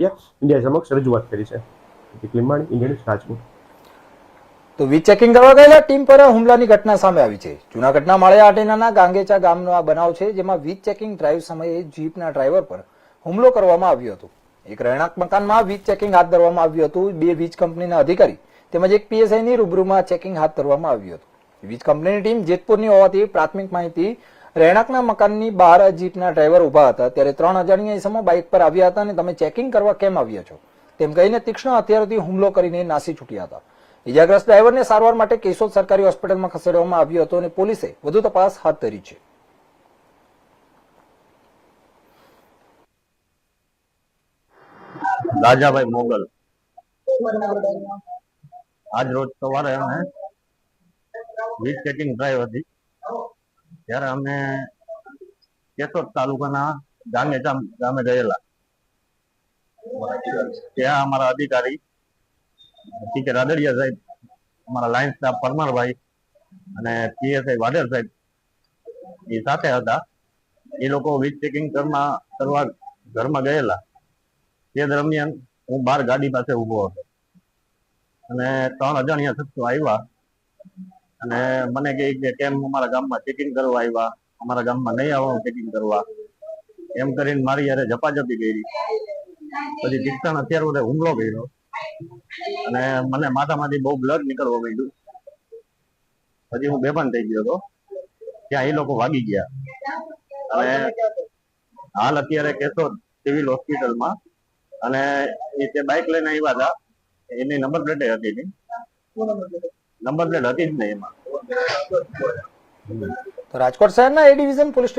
India સમક્ષ રજૂઆત કરી છે. લીંબાણી, ઇન્ડિયન રાજકોટ. તો વીજ ચેકિંગ કરવા ગયેલા ટીમ પર હુમલાની ઘટના સામે આવી છે. જૂનાગઢના માળિયા આટેનાના ગાંગેચા ગામનો આ બનાવ છે, જેમાં વીજ ચેકિંગ ડ્રાઈવ સમયે જીપના ડ્રાઈવર પર હુમલો કરવામાં આવ્યો હતો. એક રહેણાંક મકાનમાં વીજ ચેકિંગ હાથ ધરવામાં આવ્યું હતું. 2 વીજ કંપનીના અધિકારી તેમજ એક પીએસઆઈની રૂબરૂમાં ચેકિંગ હાથ ધરવામાં આવ્યું હતું. વીજ કંપનીની ટીમ જેતપુરની હોવાથી પ્રાથમિક માહિતી રહેણાંકના મકાનની બહાર જીપના ડ્રાઈવર ઉભા હતા, ત્યારે 3 અજાણ્યા ઇસમો બાઇક પર આવ્યા હતા અને તમે ચેકિંગ કરવા કેમ આવ્યા છો તેમ કહીને તીક્ષ્ણ હથિયારોથી હુમલો કરીને નાસી છૂટ્યા હતા. ઇજાગ્રસ્ત ડ્રાઈવરને સારવાર માટે કેશોદ સરકારી હોસ્પિટલમાં ખસેડવામાં આવ્યો હતો અને પોલીસે વધુ તપાસ હાથ ધરી છે. રાજાભાઈ મોગલ. આજ રોજ સવારે અમે વીજ ચેકિંગ ડ્રાઈવ હતી, ત્યારે અમે કેશોદ તાલુકાના ગાંગેચા ગામે ગયેલા. ત્યાં અમારા અધિકારી ટીકે રાદડિયા સાહેબ, અમારા લાઇન સ્ટાફ પરમારભાઈ અને પીએસઆઈ વાડેર સાહેબ એ સાથે હતા. એ લોકો વીજ ચેકિંગ કરવા ઘરમાં ગયેલા. તે દરમિયાન હું બહાર ગાડી પાસે ઉભો હતો અને 3 અજાણ્યા શખ્સો આવ્યા અને મને કહે કે કેમ અમારા ગામમાં ચેકિંગ કરવા આવ્યા, અમારા ગામમાં નહીં આવવાનું ચેકિંગ કરવા, એમ કરીને મારી યારે ઝપાઝપી કરી. પછી તીક્ષ્ણ હથિયાર વડે હુમલો કર્યો અને મને માથામાંથી બહુ બ્લડ નીકળવા માંડ્યું. પછી હું બેભાન થઈ ગયો હતો. ત્યાં એ લોકો ભાગી ગયા અને હાલ અત્યારે કેશોદ સિવિલ હોસ્પિટલમાં. અને તે બાઇક લઈને આવ્યા હતા, એની નંબર પ્લેટ હતી નહીં, નંબર પ્લેટ હતી જ નહીં એમાં. રાજકોટ શહેરના એ ડિવિઝન પોલીસ